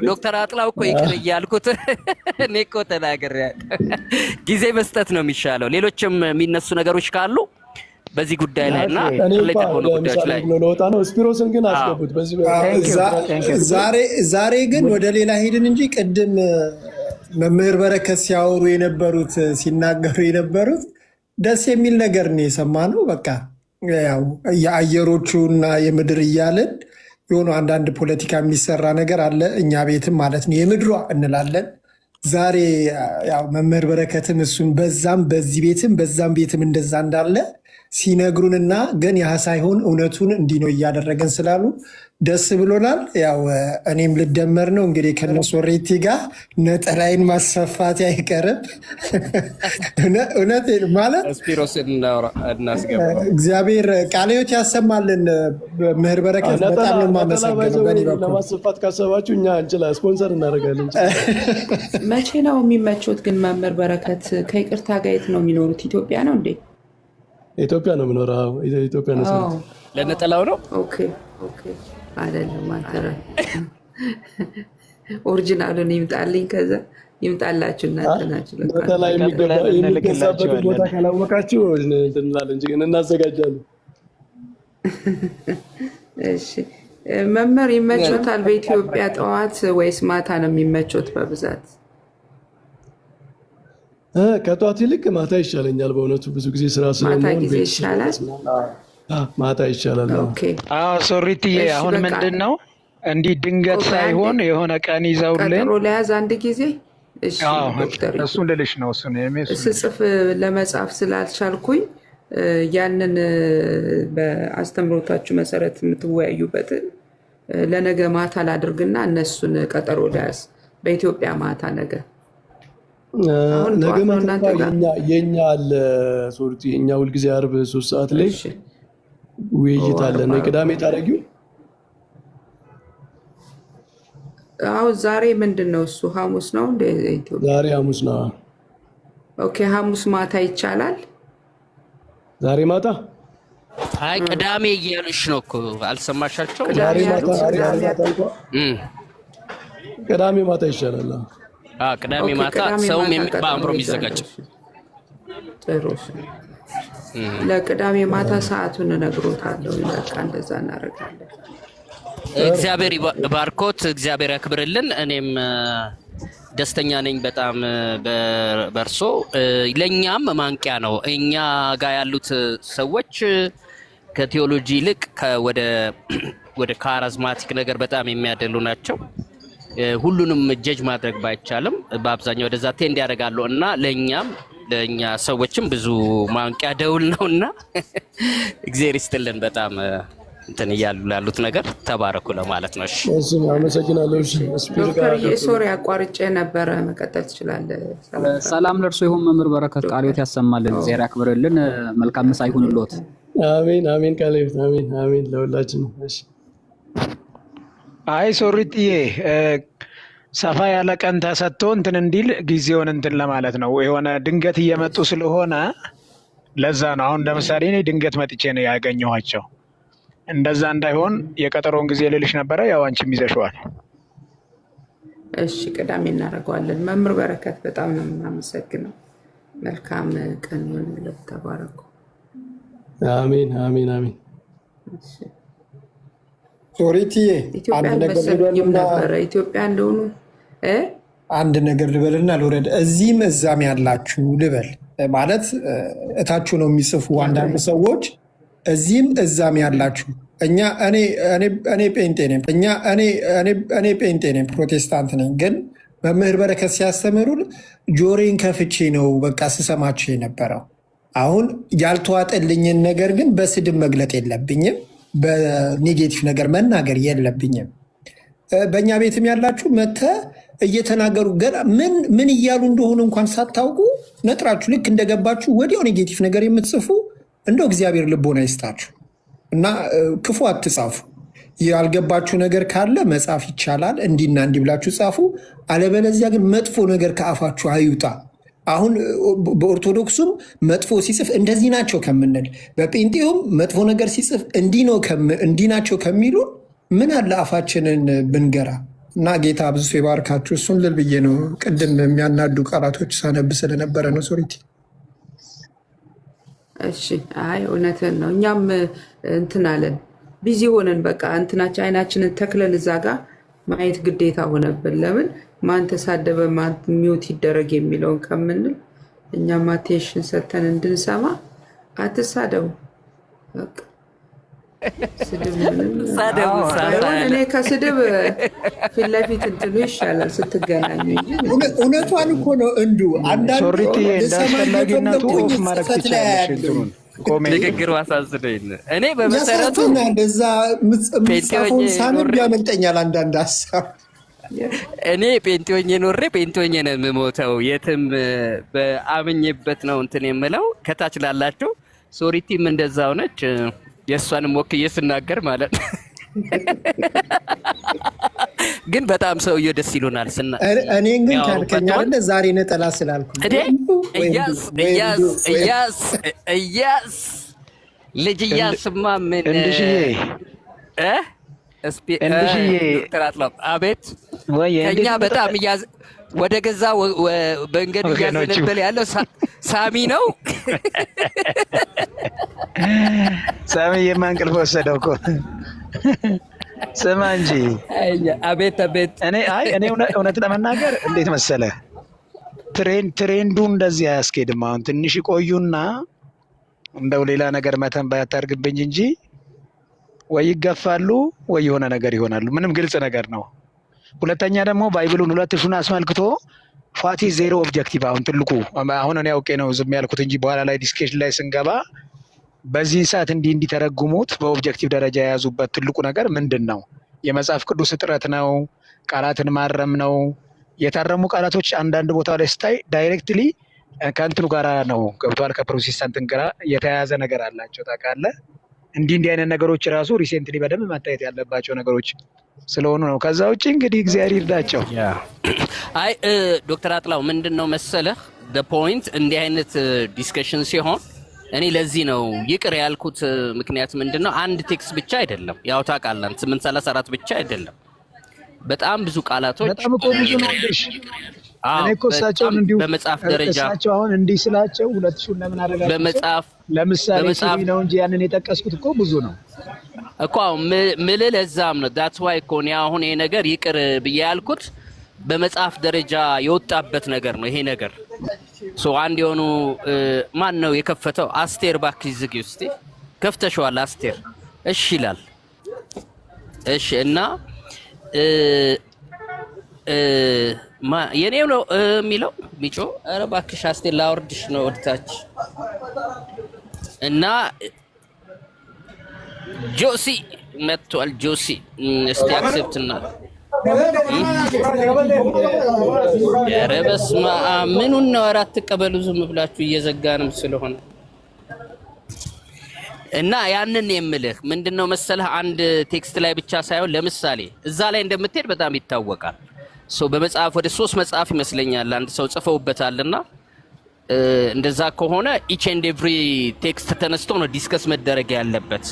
ዶክተር አጥላው እኮ ይቅር እያልኩት እኔ እኮ ተናግሬያለሁ። ጊዜ መስጠት ነው የሚሻለው። ሌሎችም የሚነሱ ነገሮች ካሉ በዚህ ጉዳይ ላይ እና ለተቆኑ ጉዳዮች ላይ ነው። ስፒሮስን ግን አስገቡት። ዛሬ ግን ወደ ሌላ ሄድን እንጂ ቅድም መምህር በረከት ሲያወሩ የነበሩት ሲናገሩ የነበሩት ደስ የሚል ነገር ነው የሰማነው። በቃ ያው የአየሮቹና የምድር እያለን የሆኑ አንዳንድ ፖለቲካ የሚሰራ ነገር አለ እኛ ቤትም ማለት ነው የምድሯ እንላለን። ዛሬ ያው መምህር በረከትም እሱን በዛም በዚህ ቤትም በዛም ቤትም እንደዛ እንዳለ ሲነግሩንና ግን ያ ሳይሆን እውነቱን እንዲህ ነው እያደረገን ስላሉ ደስ ብሎናል። ያው እኔም ልደመር ነው እንግዲህ ከነሶሬቲ ጋር ነጠላይን ማስፈፋት አይቀርም። እውነት ማለት እግዚአብሔር ቃለ ሕይወት ያሰማልን። ምህር በረከት በጣም ነው የማመሰግነው። በእኔ በኩል ለማስፋት ካሰባችሁ እኛ እንችላለን፣ ስፖንሰር እናደርጋለን። መቼ ነው የሚመቹት ግን መምህር በረከት? ከይቅርታ ጋር የት ነው የሚኖሩት? ኢትዮጵያ ነው እንዴ? ኢትዮጵያ ነው የምኖረው። ኢትዮጵያ ነው። ለነጠላው ነው። ኦኬ አይደለም አንተራ ኦሪጂናሉን ይምጣልኝ፣ ከዛ ይምጣላችሁ እናንተ ናችሁ። ነጠላ የሚገዛበት ቦታ ካላወቃችሁ እንላለን እንጂ እናዘጋጃለን። እሺ መምህር ይመቾታል በኢትዮጵያ ጠዋት ወይስ ማታ ነው የሚመቾት በብዛት? ከጧት ይልቅ ማታ ይሻለኛል በእውነቱ ብዙ ጊዜ ስራ ማታ ስለምሆን ጊዜ ይሻላል። ማታ ይሻላል። ኦኬ ሶሪትዬ እሺ አሁን በቃ ምንድን ነው እንዲህ ድንገት ቆይ አንዴ ሳይሆን የሆነ ቀን ይዘውልን ቀጠሮ ለያዝ አንድ ጊዜ። እሺ ዶክተር እሱን ልልሽ ነው እሱን ስጽፍ ለመጻፍ ስላልቻልኩኝ ያንን በአስተምሮታችሁ መሰረት የምትወያዩበትን ለነገ ማታ ላድርግና እነሱን ቀጠሮ ለያዝ በኢትዮጵያ ማታ ነገ አሁን ነገ ጠዋት ነው ማታ እናንተ ጋር። የኛ አለ ሶርቲ የኛ ሁልጊዜ ዓርብ 3 ሰዓት ላይ እሺ ውይይት አለ። አርባ ነው ቅዳሜ ታረጊው? አሁን ዛሬ ምንድን ነው እሱ ሐሙስ ነው እንደ ኢትዮጵያ። ዛሬ ሐሙስ ነው። ኦኬ ሐሙስ ማታ ይቻላል። ዛሬ ማታ አይ ቅዳሜ እያሉሽ ነው እኮ አልሰማሻቸው? ዛሬ ቅዳሜ ማታ ያሉት ዛሬ ቅዳሜ ማታ እንኳን ቅዳሜ ማታ ይሻላል። ቅዳሜ ኦኬ ማታ ቅዳሜ ሰውም ማታ በአእምሮ ቀጠሮ የሚዘጋጅ ይዛለሁ። ጥሩ እሺ። ለቅዳሜ ማታ ሰዓቱን እነግሮታለሁ። በቃ እንደዛ እናደርጋለን። እግዚአብሔር ባርኮት፣ እግዚአብሔር ያክብርልን። እኔም ደስተኛ ነኝ በጣም በርሶ። ለእኛም ማንቂያ ነው። እኛ ጋር ያሉት ሰዎች ከቴዎሎጂ ይልቅ ወደ ካራዝማቲክ ነገር በጣም የሚያደሉ ናቸው። ሁሉንም ጀጅ ማድረግ ባይቻልም በአብዛኛው ወደዛ ቴንድ ያደርጋሉ እና ለእኛ ሰዎችም ብዙ ማንቂያ ደውል ነውና እግዚአብሔር ይስጥልን። በጣም እንትን እያሉ ላሉት ነገር ተባረኩ ለማለት ነው። እሺ አመሰግናለሁ። እሺ ዶክተር ሶሪ አቋርጬ ነበረ። መቀጠል ትችላለህ። ሰላም ለእርሶ ይሁን። መምህር በረከት ቃልዮት ያሰማልን፣ እግዚአብሔር ያክብርልን። መልካም ምሳ ይሁንልዎት። አሜን አሜን። ቃልዮት አሜን አሜን ለሁላችን። እሺ አይ ሶሪትዬ ሰፋ ያለ ቀን ተሰጥቶ እንትን እንዲል ጊዜውን እንትን ለማለት ነው። የሆነ ድንገት እየመጡ ስለሆነ ለዛ ነው። አሁን ለምሳሌ እኔ ድንገት መጥቼ ነው ያገኘኋቸው። እንደዛ እንዳይሆን የቀጠሮውን ጊዜ ልልሽ ነበረ። ያው አንቺም ይዘሽዋል። እሺ ቅዳሜ እናደርገዋለን። መምህር በረከት በጣም ነው የማመሰግነው። መልካም ቀን ይሁንልህ። ተባረኩ። አሜን አሜን አሜን። እሺ ሶሪትዬ ኢትዮጵያ አንድ ነገር አልመሰለኝም ልበልና ነበረ ኢትዮጵያ እንደሆኑ አንድ ነገር ልበልና ልውረድ። እዚህም እዛም ያላችሁ ልበል ማለት እታችሁ ነው የሚጽፉ አንዳንድ ሰዎች እዚህም እዛም ያላችሁ እኔ ጴንጤ ነኝ እኔ ጴንጤ ነኝ ፕሮቴስታንት ነኝ። ግን መምህር በረከት ሲያስተምሩን ጆሮዬን ከፍቼ ነው በቃ ስሰማቸው የነበረው። አሁን ያልተዋጠልኝን ነገር ግን በስድብ መግለጥ የለብኝም፣ በኔጌቲቭ ነገር መናገር የለብኝም። በእኛ ቤትም ያላችሁ መተ እየተናገሩ ገና ምን እያሉ እንደሆኑ እንኳን ሳታውቁ ነጥራችሁ ልክ እንደገባችሁ ወዲያው ኔጌቲቭ ነገር የምትጽፉ እንደው እግዚአብሔር ልቦና ይስጣችሁ እና ክፉ አትጻፉ። ያልገባችሁ ነገር ካለ መጻፍ ይቻላል፣ እንዲና እንዲህ ብላችሁ ጻፉ። አለበለዚያ ግን መጥፎ ነገር ከአፋችሁ አይውጣ። አሁን በኦርቶዶክሱም መጥፎ ሲጽፍ እንደዚህ ናቸው ከምንል፣ በጴንጤውም መጥፎ ነገር ሲጽፍ እንዲህ ናቸው ከሚሉ ምን አለ አፋችንን ብንገራ እና ጌታ ብዙ ይባርካችሁ። እሱን ልል ብዬ ነው። ቅድም የሚያናዱ ቃላቶች ሳነብ ስለነበረ ነው። ሶሪቲ እሺ። አይ እውነትን ነው። እኛም እንትን አለን ቢዚ ሆነን በቃ እንትናችን አይናችንን ተክለን እዛ ጋር ማየት ግዴታ ሆነብን። ለምን ማን ተሳደበ ማን ሚውት ይደረግ የሚለውን ከምንል እኛም አቴንሽን ሰተን እንድንሰማ አትሳደቡ። በቃ ስድብ እኔ ከስድብ ፊት ለፊት እንትኑ ይሻላል ስትገናኙ እንጂ እውነቷን እኮ ነው። እንዱ ሶሪቲ እንዳስፈላጊነቱ ኦፍ ማድረግ ትችላለሽ። እንትኑን ንግግሩ አሳዝነኝ። እኔ በመሰረቱ እንደዛ ምጻፈውን ሳነብ ያመልጠኛል አንዳንድ ሀሳብ። እኔ ጴንጤኞ ኖሬ ጴንጤኞ ነው የምሞተው። የትም በአምኜበት ነው እንትን የምለው። ከታች ላላችሁ ሶሪቲም እንደዛ ሆነች። የእሷንም ወክዬ ስናገር ማለት ነው። ግን በጣም ሰውዬው ደስ ይሉናል። እኔን ግን ካልከኛ አለ ዛሬ ነጠላ ስላልኩ እያስ ልጅ እያስማ ምን አቤት ከኛ በጣም ወደ ገዛ በእንገድ እያዘነበለ ያለው ሳሚ ነው። ሳሚ የማንቅልፍ ወሰደው እኮ ስማ እንጂ። አቤት እኔ እውነት ለመናገር እንዴት መሰለ ትሬንዱ እንደዚህ አያስኬድም። አሁን ትንሽ ይቆዩና እንደው ሌላ ነገር መተን ባያታርግብኝ እንጂ ወይ ይገፋሉ ወይ የሆነ ነገር ይሆናሉ። ምንም ግልጽ ነገር ነው። ሁለተኛ ደግሞ ባይብሉን 2000ን አስመልክቶ ፋቲ ዜሮ ኦብጀክቲቭ አሁን ትልቁ አሁን እኔ አውቄ ነው ዝም ያልኩት እንጂ በኋላ ላይ ዲስከሽን ላይ ስንገባ በዚህ ሰዓት እንዲተረጉሙት በኦብጀክቲቭ ደረጃ የያዙበት ትልቁ ነገር ምንድን ነው? የመጽሐፍ ቅዱስ እጥረት ነው? ቃላትን ማረም ነው? የታረሙ ቃላቶች አንዳንድ ቦታ ላይ ስታይ ዳይሬክትሊ ከእንትኑ ጋራ ነው ገብቷል። ከፕሮቴስታንት ጋራ የተያያዘ ነገር አላቸው ታውቃለህ። እንዲህ አይነት ነገሮች ራሱ ሪሴንትሊ በደንብ መታየት ያለባቸው ነገሮች ስለሆኑ ነው። ከዛ ውጭ እንግዲህ እግዚአብሔር ይርዳቸው። አይ ዶክተር አጥላው ምንድነው መሰለህ ፖይንት እንዲህ አይነት ዲስከሽን ሲሆን እኔ ለዚህ ነው ይቅር ያልኩት። ምክንያት ምንድነው አንድ ቴክስት ብቻ አይደለም፣ ያው ታውቃለህ 834 ብቻ አይደለም፣ በጣም ብዙ ቃላቶች በጣም እኮ ብዙ ነው። እኔ እኮ እሳቸውን እንዲሁ በመጽሐፍ ደረጃ እሳቸው አሁን እንዲህ ስላቸው 2000 ለምን አደረጋችሁ? በመጽሐፍ ለምሳሌ ሲቪ ነው እንጂ ያንን የጠቀስኩት እኮ ብዙ ነው እኮ ምልህ ለዛም ነው ዳትስ ዋይ እኮ እኔ አሁን ይሄ ነገር ይቅር ብዬ ያልኩት በመጽሐፍ ደረጃ የወጣበት ነገር ነው። ይሄ ነገር አንድ የሆኑ ማን ነው የከፈተው? አስቴር እባክሽ ዝጊ ውስጥ ከፍተሽዋል አስቴር። እሺ ይላል። እሺ እና የኔው ነው የሚለው ሚጮ ኧረ እባክሽ አስቴር ላወርድሽ ነው ወድታች እና ጆሲ መጥቷል። ጆሲ እስቲ አክሴፕት እና ኧረ በስመ አብ ምኑን ነው አራት ተቀበሉ ዝም ብላችሁ እየዘጋንም ስለሆነ እና ያንን የምልህ ምንድነው መሰለህ አንድ ቴክስት ላይ ብቻ ሳይሆን ለምሳሌ እዛ ላይ እንደምትሄድ በጣም ይታወቃል። በመጽሐፍ ወደ 3 መጽሐፍ ይመስለኛል አንድ ሰው ጽፈውበታልና እንደዛ ከሆነ ኢች ኤንድ ኤቭሪ ቴክስት ተነስቶ ነው ዲስከስ መደረግ ያለበት።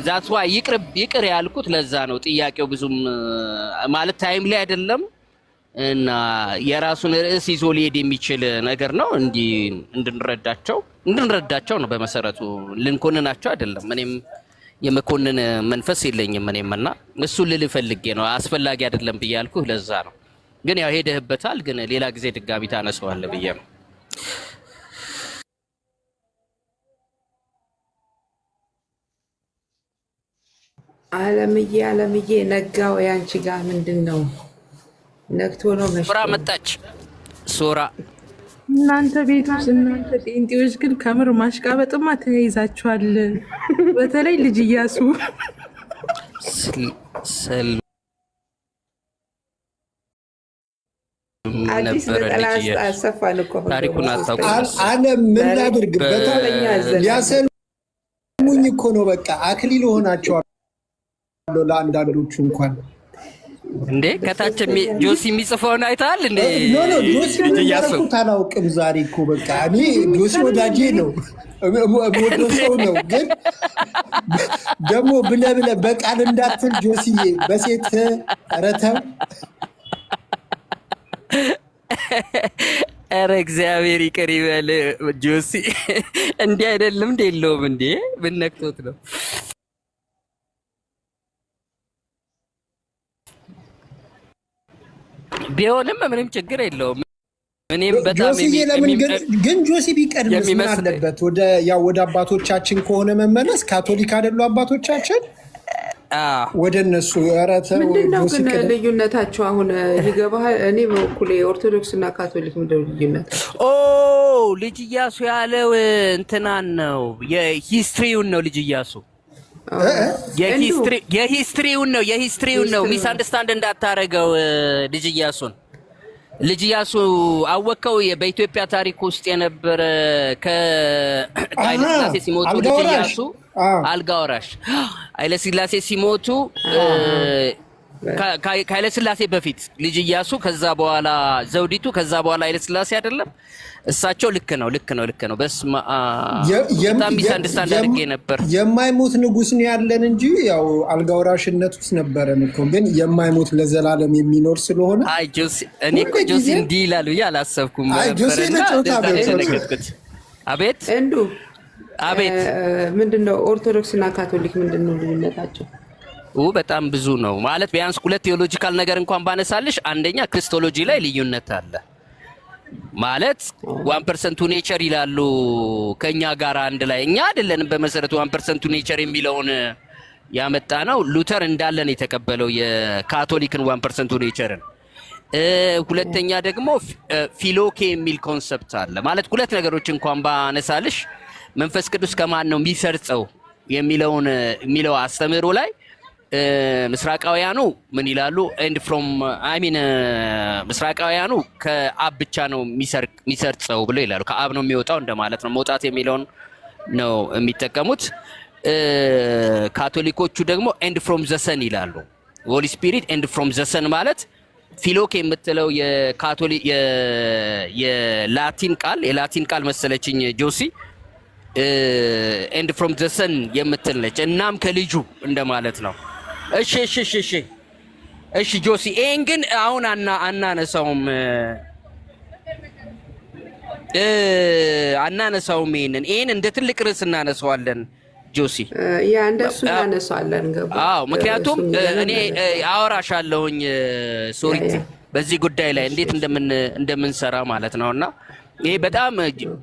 ዛትስ ዋይ ይቅር ያልኩት ለዛ ነው። ጥያቄው ብዙም ማለት ታይም ላይ አይደለም እና የራሱን ርዕስ ይዞ ሊሄድ የሚችል ነገር ነው። እንድንረዳቸው ነው በመሰረቱ ልንኮንናቸው አይደለም። እኔም የመኮንን መንፈስ የለኝም እኔምና እሱን ልል ፈልጌ ነው። አስፈላጊ አይደለም ብዬ ያልኩህ ለዛ ነው። ግን ያው ሄደህበታል። ግን ሌላ ጊዜ ድጋሚ ታነሳዋለህ ብዬ ነው። አለምዬ ነጋው ያንቺ ጋር ምንድን ነው? ነግቶ ነው ሶራ መጣች። ሶራ እናንተ ቤት ውስጥ እናንተ ጴንጤዎች ግን ከምር ማሽቃበጥማ ተያይዛችኋል። በተለይ ልጅ እያሱ አዲስ ነጠላ አሰፋን እኮ ታሪኩን አታውቁም። አለም ምን ላድርግ? ሊያሰሙኝ እኮ ነው። በቃ አክሊል ሆናቸዋል ለአንዳንዶቹ እንኳን እንዴ ከታች ጆሲ የሚጽፈውን አይተሃል እንዴ? ጆሲ ያልኩት አላውቅም። ዛሬ እኮ በቃ እኔ ጆሲ ወዳጄ ነው ወዶ ሰው ነው። ግን ደግሞ ብለህ በቃል እንዳትል ጆሲዬ፣ በሴት ረተው ኧረ እግዚአብሔር ይቅር ይበል ጆሲ። እንዲህ አይደለም እንዴ? የለውም እንዴ? ምን ነክቶት ነው? ቢሆንም ምንም ችግር የለውም። እኔም በጣም ግን ጆሲ ቢቀድምስ ምን አለበት? ወደ አባቶቻችን ከሆነ መመለስ ካቶሊክ አይደሉ አባቶቻችን ወደ እነሱ ምንድነው ግን ልዩነታቸው? አሁን ይገባሃል? እኔ በኩል ኦርቶዶክስ እና ካቶሊክ ምንድነው ልዩነት? ልጅ እያሱ ያለው እንትናን ነው የሂስትሪውን ነው ልጅ እያሱ የሂስትሪውን ነው ሚስ አንደርስታንድ እንዳታረገው። ልጅ እያሱ አወቀው በኢትዮጵያ ታሪክ ውስጥ የነበረ ከኃይለ ሥላሴ ሲሞቱ ልጅ እያሱ አልጋ ወራሽ ኃይለ ሥላሴ ሲሞቱ ከኃይለ ሥላሴ በፊት ልጅ እያሱ፣ ከዛ በኋላ ዘውዲቱ፣ ከዛ በኋላ ኃይለ ሥላሴ አይደለም እሳቸው። ልክ ነው። በስመ አብ በጣም ሚስ አንደርስታንድ አድርጌ ነበር። የማይሞት ንጉስ ነው ያለን እንጂ ያው አልጋ ወራሽነት ውስጥ ነበረን እኮ። ግን የማይሞት ለዘላለም የሚኖር ስለሆነ አይ ጆሲ፣ እኔ እኮ ጆሲ እንዲህ ይላል ብዬ አላሰብኩም ነበርና አቤት ምንድነው ኦርቶዶክስ እና ካቶሊክ ምንድነው ልዩነታቸው? በጣም ብዙ ነው ማለት ቢያንስ ሁለት ቴዎሎጂካል ነገር እንኳን ባነሳልሽ፣ አንደኛ ክሪስቶሎጂ ላይ ልዩነት አለ ማለት 1% ኔቸር ይላሉ ከኛ ጋር አንድ ላይ እኛ አይደለንም በመሰረቱ 1% ኔቸር የሚለውን ያመጣ ነው። ሉተር እንዳለን የተቀበለው የካቶሊክን 1% ኔቸርን። ሁለተኛ ደግሞ ፊሎኬ የሚል ኮንሰፕት አለ ማለት ሁለት ነገሮች እንኳን ባነሳልሽ መንፈስ ቅዱስ ከማን ነው የሚሰርጸው የሚለው አስተምህሮ ላይ ምስራቃውያኑ ምን ይላሉ? ኤንድ ፍሮም ምስራቃውያኑ ከአብ ብቻ ነው የሚሰርጸው ብሎ ይላሉ። ከአብ ነው የሚወጣው እንደማለት ነው። መውጣት የሚለውን ነው የሚጠቀሙት። ካቶሊኮቹ ደግሞ ኤንድ ፍሮም ዘሰን ይላሉ። ሆሊ ስፒሪት ኤንድ ፍሮም ዘሰን ማለት ፊሎክ የምትለው የላቲን ቃል መሰለችኝ ጆሲ ኤንድ ፍሮም ዘሰን የምትል ነች። እናም ከልጁ እንደማለት ነው። እሺ ጆሲ ይሄን ግን አሁን አናነሳውም። ይሄን እንደ ትልቅ ርዕስ እናነሳዋለን ጆሲ። ያ እንደሱ እናነሳዋለን። አዎ ምክንያቱም እኔ አወራሻለሁኝ ሶሪቲ በዚህ ጉዳይ ላይ እንዴት እንደምንሰራ ማለት ነውና ይሄ በጣም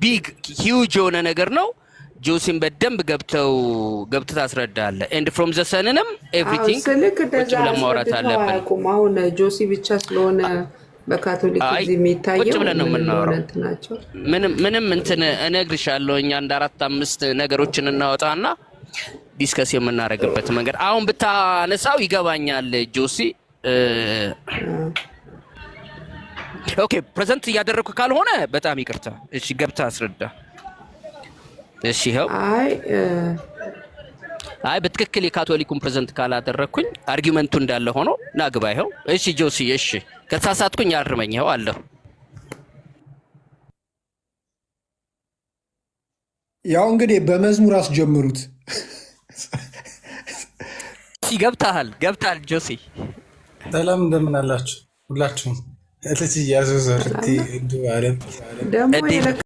ቢግ ሂውጅ የሆነ ነገር ነው። ጆሲን በደንብ ገብተህ ታስረዳለህ። ኤንድ ፍሮም ዘ ሰንንም ኤቭሪቲንግ ቁጭ ብለን ማውራት አለብን። አሁን ጆሲ ብቻ ስለሆነ በካቶሊክ እዚህ የሚታየው ቁጭ ብለን ነው የምናወራው። ምንም እንትን እነግርሻለሁ። እኛ አንድ 4-5 ነገሮችን እናወጣና ዲስከስ የምናደርግበት መንገድ አሁን ብታነሳው ይገባኛል ጆሲ። ኦኬ ፕሬዘንት እያደረኩ ካልሆነ በጣም ይቅርታ። እሺ ገብተህ አስረዳ። እሺ ይኸው በትክክል የካቶሊኩን ፕሬዘንት ካላደረኩኝ አርጊመንቱ እንዳለ ሆኖ ናግባ። ይኸው እሺ ጆሲ፣ እሺ ከተሳሳትኩኝ አርመኝ። ይኸው አለሁ። ያው እንግዲህ በመዝሙር አስጀምሩት። ገብታል ጆሲ። ሰላም እንደምን አላችሁ ሁላችሁም? እልጅ ያዘዘርቲ እንዱ አለም ደግሞ